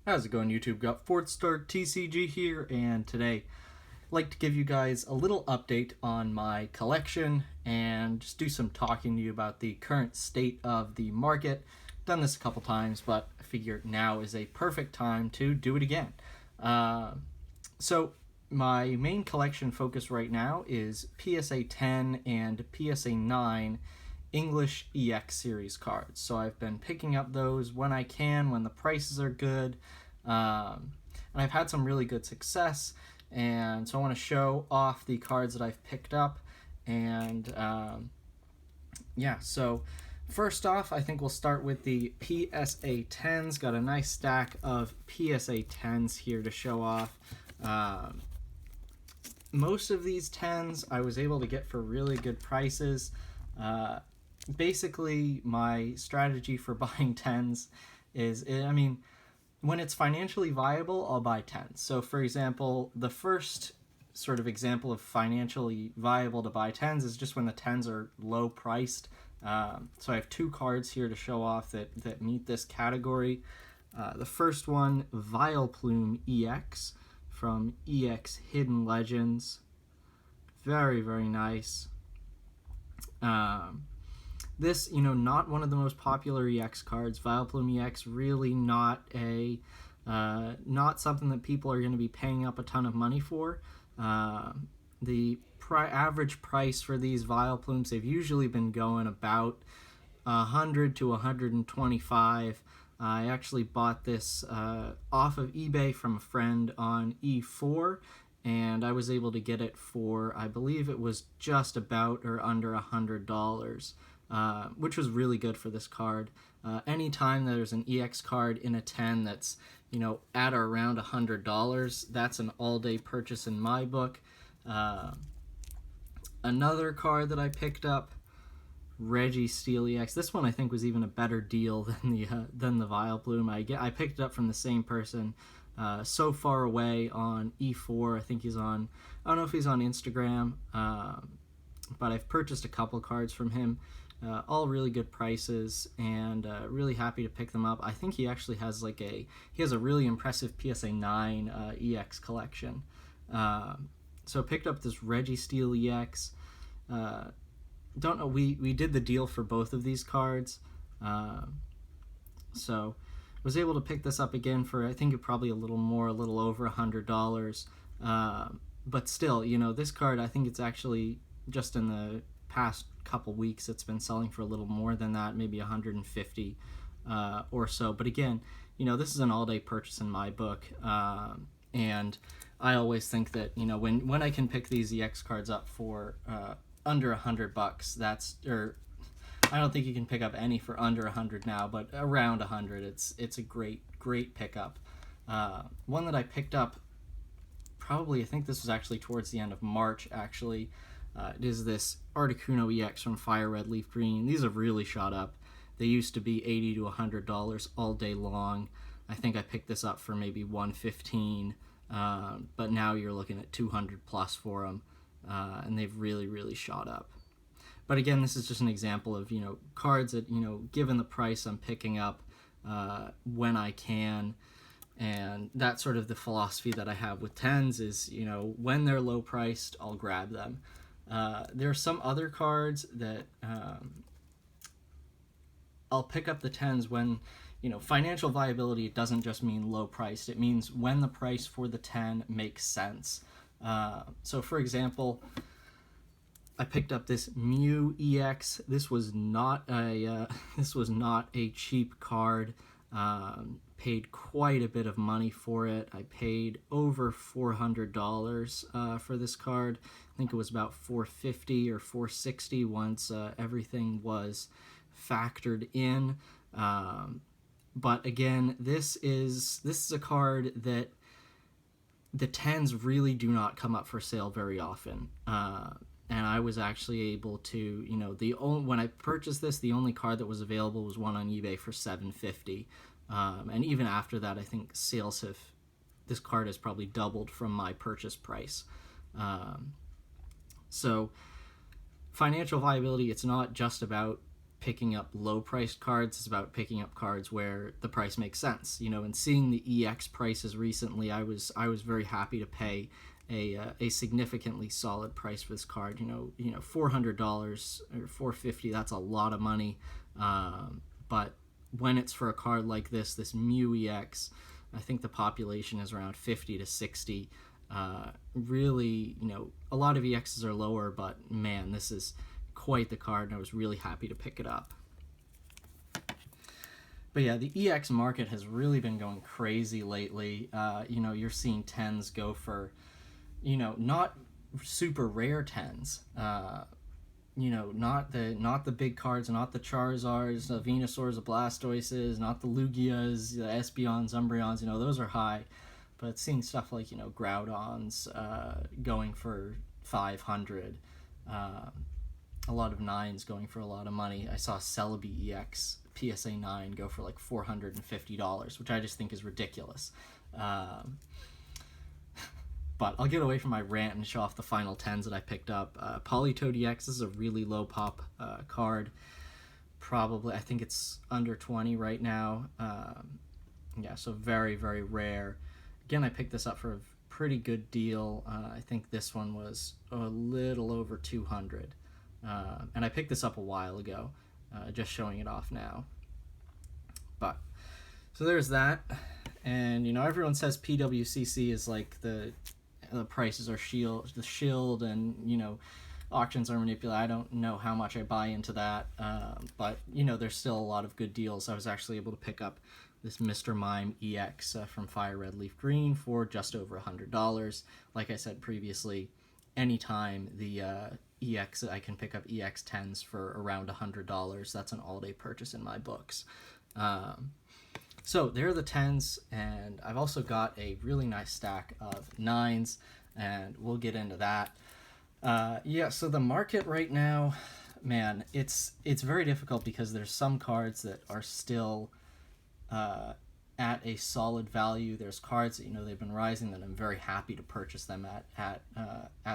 How's it going, YouTube? Got FourthStarTCG here, and today I'd like to give you guys a little update on my collection and just do some talking to you about the current state of the market. Done this a couple times, but I figure now is a perfect time to do it again. So my main collection focus right now is PSA 10 and PSA 9 English EX series cards. So I've been picking up those when I can, when the prices are good, and I've had some really good success. And so I want to show off the cards that I've picked up. And so first off, I think we'll start with the PSA Tens. Got a nice stack of PSA Tens here to show off. Most of these tens I was able to get for really good prices. Basically, my strategy for buying tens is, when it's financially viable, I'll buy tens. So, for example, the first sort of example of financially viable to buy tens is just when the tens are low priced. So I have two cards here to show off that meet this category. The first one, Vileplume EX from EX Hidden Legends. Very, very nice. This, not one of the most popular EX cards. Vileplume EX really not something that people are going to be paying up a ton of money for. The average price for these Vileplumes, they've usually been going about 100 to 125. I actually bought this off of eBay from a friend on E4, and I was able to get it for, I believe it was just about or under $100. Which was really good for this card. Anytime there's an EX card in a 10 that's, at or around $100, that's an all-day purchase in my book. Another card that I picked up, Registeel EX. This one I think was even a better deal than the Vileplume. I picked it up from the same person. So Far Away on E4. I think he's on, I don't know if he's on Instagram, but I've purchased a couple cards from him. All really good prices, and really happy to pick them up. I think he actually has he has a really impressive PSA 9 EX collection. So picked up this Registeel EX. Don't know, we did the deal for both of these cards. So was able to pick this up again for, I think, probably a little over $100. But still, this card, I think it's actually just in the past couple weeks it's been selling for a little more than that, maybe 150 or so. But again, this is an all-day purchase in my book, and I always think that when I can pick these EX cards up for under $100, I don't think you can pick up any for under 100 now, but around 100, it's a great pickup. One that I picked up probably, I think this was actually towards the end of March, actually. It is this Articuno EX from Fire Red Leaf Green. These have really shot up. They used to be $80 to $100 all day long. I think I picked this up for maybe $115, but now you're looking at $200 plus for them, and they've really shot up. But again, this is just an example of cards that given the price, I'm picking up when I can. And that's sort of the philosophy that I have with tens is, when they're low priced, I'll grab them. There are some other cards that I'll pick up the tens when, financial viability doesn't just mean low priced. It means when the price for the 10 makes sense. So for example, I picked up this Mew EX. This was not a cheap card. Paid quite a bit of money for it. I paid over $400 for this card. I think it was about $450 or $460 once everything was factored in. But again, this is a card that the 10s really do not come up for sale very often. And I was actually able to, when I purchased this, the only card that was available was one on eBay for $750. And even after that, I think this card has probably doubled from my purchase price. So financial viability, it's not just about picking up low-priced cards. It's about picking up cards where the price makes sense. And seeing the EX prices recently, I was very happy to pay a significantly solid price for this card. $400 or $450. That's a lot of money. But when it's for a card like this Mew EX, I think the population is around 50 to 60. Really, a lot of EXs are lower, but man, this is quite the card, and I was really happy to pick it up. But yeah, the EX market has really been going crazy lately. You're seeing tens go for, not super rare tens. Not the big cards, not the Charizards, the Venusaurs, the Blastoises, not the Lugias, the Espeons, Umbreons. Those are high. But seeing stuff like, Groudons going for 500, a lot of 9s going for a lot of money. I saw Celebi EX PSA 9 go for like $450, which I just think is ridiculous. But I'll get away from my rant and show off the final 10s that I picked up. Politoed EX, this is a really low pop card. Probably, I think it's under 20 right now. Yeah, so very, very rare. Again, I picked this up for a pretty good deal. I think this one was a little over 200. And I picked this up a while ago, just showing it off now. But, so there's that. And, everyone says PWCC is like the prices are the shield, and, auctions are manipulated. I don't know how much I buy into that, but, there's still a lot of good deals. I was actually able to pick up this Mr. Mime EX from Fire Red Leaf Green for just over $100. Like I said previously, anytime the EX, I can pick up EX Tens for around $100. That's an all-day purchase in my books. So there are the 10s, and I've also got a really nice stack of 9s, and we'll get into that. Yeah, so the market right now, man, it's very difficult because there's some cards that are still at a solid value. There's cards that they've been rising that I'm very happy to purchase them at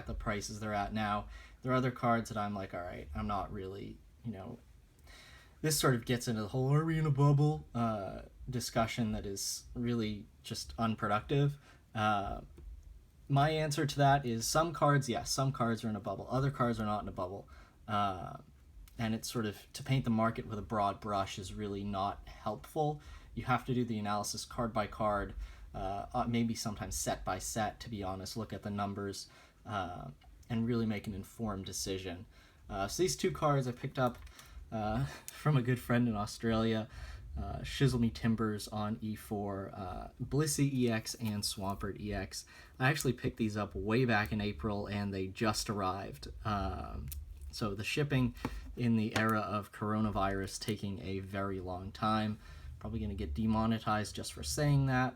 the prices they're at now. There are other cards that I'm like, all right, I'm not really, this sort of gets into the whole "are we in a bubble" discussion that is really just unproductive. My answer to that is some cards, yes, some cards are in a bubble. Other cards are not in a bubble. And it's sort of, to paint the market with a broad brush is really not helpful. You have to do the analysis card by card, maybe sometimes set by set, to be honest, look at the numbers, and really make an informed decision. So these two cards I picked up from a good friend in Australia, Shizzle Me Timbers on E4, Blissey EX and Swampert EX. I actually picked these up way back in April, and they just arrived. So the shipping in the era of coronavirus taking a very long time. Probably going to get demonetized just for saying that.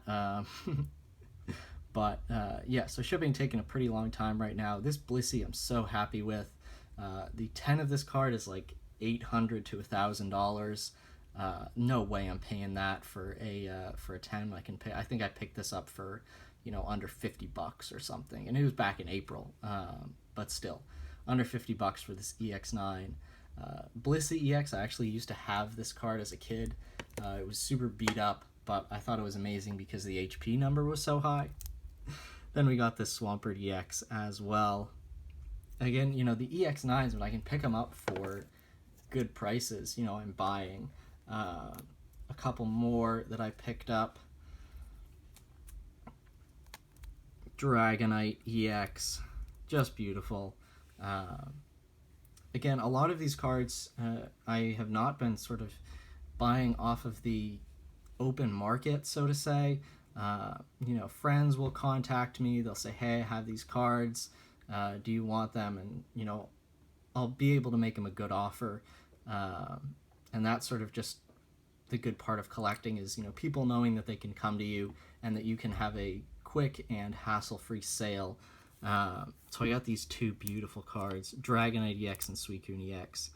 But yeah, so shipping taking a pretty long time right now. This Blissey I'm so happy with. The 10 of this card is like $800 to $1,000. No way I'm paying that for a 10. I think I picked this up for under $50 or something, and it was back in April. But still, under $50 for this EX9. Blissey EX, I actually used to have this card as a kid. It was super beat up, but I thought it was amazing because the HP number was so high. Then we got this Swampert EX as well. Again, the EX9s, when I can pick them up for good prices, I'm buying. A couple more that I picked up. Dragonite EX, just beautiful. Again, a lot of these cards I have not been sort of buying off of the open market, so to say. Friends will contact me. They'll say, hey, I have these cards. Do you want them? And, I'll be able to make them a good offer. And that's sort of just the good part of collecting is, people knowing that they can come to you and that you can have a quick and hassle-free sale. So I got these two beautiful cards, Dragonite EX and Suicune EX.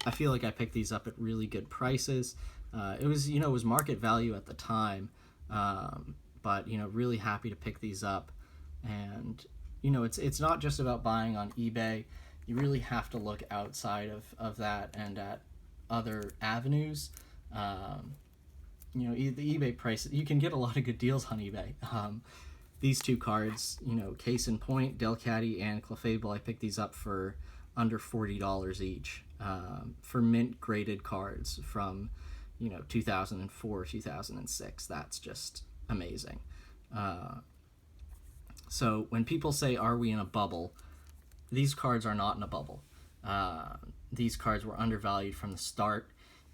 I feel like I picked these up at really good prices. It was market value at the time, but really happy to pick these up. And it's not just about buying on eBay. you really have to look outside of that and at other avenues. The eBay price, you can get a lot of good deals on eBay. These two cards, Case in Point, Delcatty, and Clefable, I picked these up for under $40 each, for mint graded cards from 2004, 2006. That's just amazing. So when people say, are we in a bubble, these cards are not in a bubble. These cards were undervalued from the start,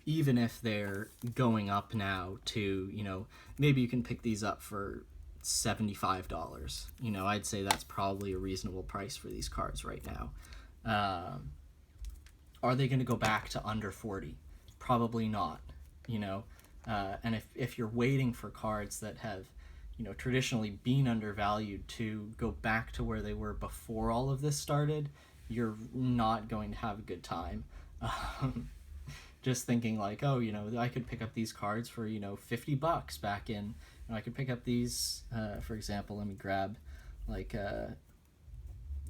even if they're going up now to, maybe you can pick these up for $75. I'd say that's probably a reasonable price for these cards right now. Are they going to go back to under 40? Probably not. And if you're waiting for cards that have traditionally been undervalued to go back to where they were before all of this started, you're not going to have a good time. Just thinking like, oh, I could pick up these cards for $50 back in. I could pick up these, for example. Let me grab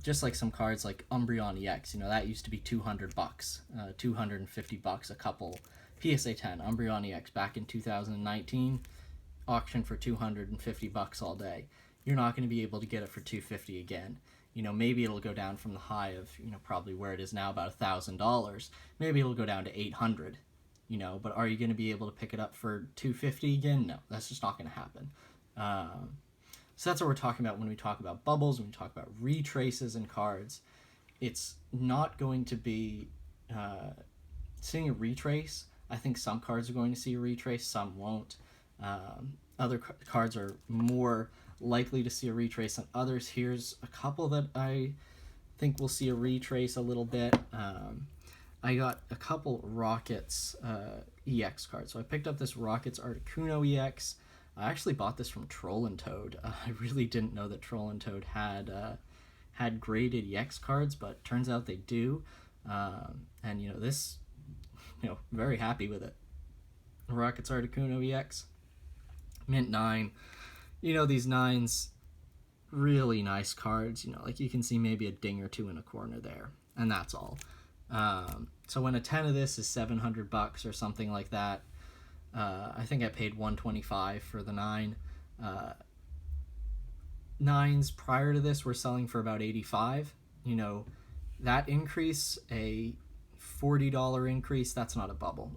just like some cards like Umbreon EX. That used to be $200, $250 a couple. PSA 10 Umbreon EX back in 2019, auction for $250 all day. You're not going to be able to get it for $250 again. Maybe it'll go down from the high of probably where it is now, about $1,000. Maybe it'll go down to $800. But are you going to be able to pick it up for $250 again? No, that's just not going to happen. So that's what we're talking about when we talk about bubbles, when we talk about retraces and cards. It's not going to be seeing a retrace. I think some cards are going to see a retrace, some won't. Other cards are more likely to see a retrace than others. Here's a couple that I think will see a retrace a little bit. I got a couple Rockets EX cards. So I picked up this Rockets Articuno EX. I actually bought this from Troll and Toad. I really didn't know that Troll and Toad had graded EX cards, but turns out they do. And this, very happy with it. Rockets Articuno EX, mint 9. These 9s, really nice cards. You can see maybe a ding or two in a corner there, and that's all. So when a 10 of this is $700 or something like that, I think I paid $125 for the 9. 9s prior to this were selling for about $85. That increase, a $40 increase, that's not a bubble.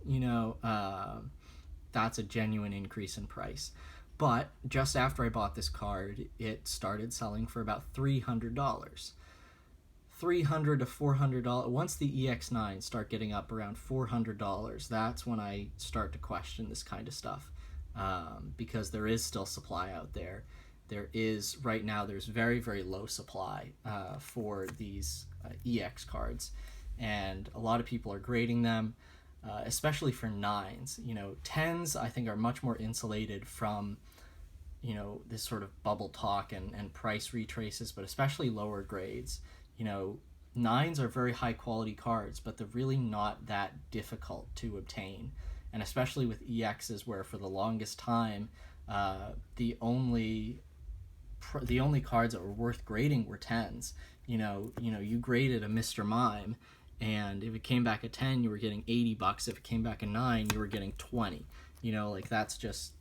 That's a genuine increase in price. But just after I bought this card, it started selling for about $300. $300 to $400. Once the EX9s start getting up around $400, that's when I start to question this kind of stuff, because there is still supply out there. Right now, there's very, very low supply for these EX cards, and a lot of people are grading them, especially for 9s. 10s, I think, are much more insulated from this sort of bubble talk and price retraces, but especially lower grades. 9s are very high quality cards, but they're really not that difficult to obtain. And especially with EXs, where for the longest time, the only cards that were worth grading were 10s. You graded a Mr. Mime, and if it came back a 10, you were getting $80. If it came back a 9, you were getting $20. That's just,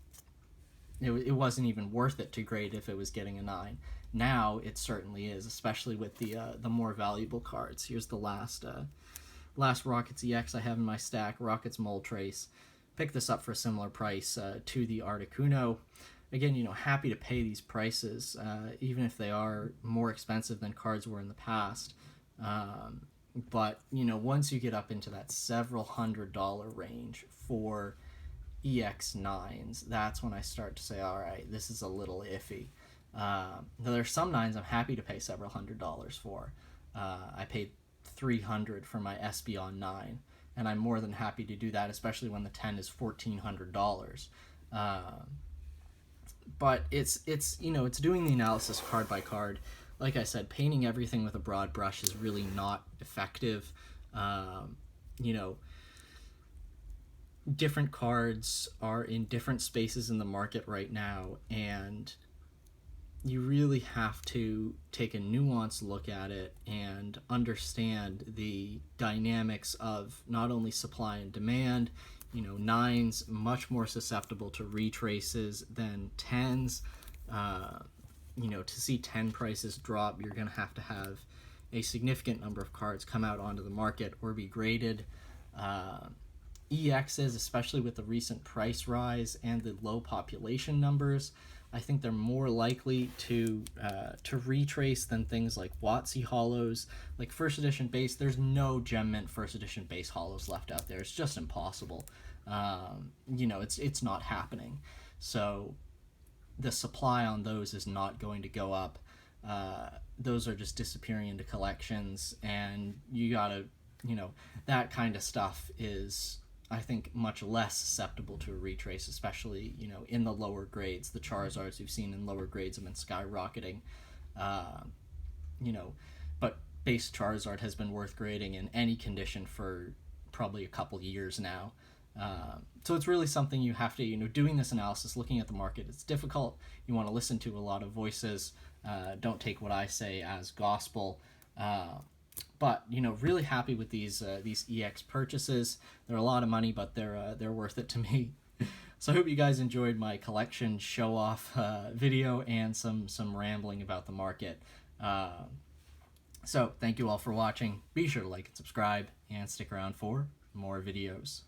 it wasn't even worth it to grade if it was getting a 9. Now it certainly is, especially with the more valuable cards. Here's the last Rockets EX I have in my stack, Rockets Moltres. Picked this up for a similar price to the Articuno. Again, happy to pay these prices, even if they are more expensive than cards were in the past. But once you get up into that several $100 range for EX9s, that's when I start to say, all right, this is a little iffy. There's some 9s I'm happy to pay several $100s for. I paid $300 for my Espeon 9, and I'm more than happy to do that, especially when the 10 is $1,400. But it's doing the analysis card by card. Like I said, painting everything with a broad brush is really not effective. Different cards are in different spaces in the market right now, and you really have to take a nuanced look at it and understand the dynamics of not only supply and demand. You know, nines much more susceptible to retraces than tens. You know, to see 10 prices drop, you're going to have a significant number of cards come out onto the market or be graded. EXs, especially with the recent price rise and the low population numbers, I think they're more likely to retrace than things like WotC hollows. Like first edition base, there's no Gem Mint first edition base hollows left out there. It's just impossible. You know, it's not happening. So the supply on those is not going to go up. Those are just disappearing into collections, and you gotta, you know, that kind of stuff is, I think, much less susceptible to a retrace, especially, you know, in the lower grades. The Charizards we've seen in lower grades have been skyrocketing. You know, but base Charizard has been worth grading in any condition for probably a couple years now. So it's really something you have to, you know, doing this analysis, looking at the market, it's difficult. You want to listen to a lot of voices. Don't take what I say as gospel. But, you know, really happy with these EX purchases. They're a lot of money, but they're worth it to me. So I hope you guys enjoyed my collection show-off video and some rambling about the market. So thank you all for watching. Be sure to like and subscribe, and stick around for more videos.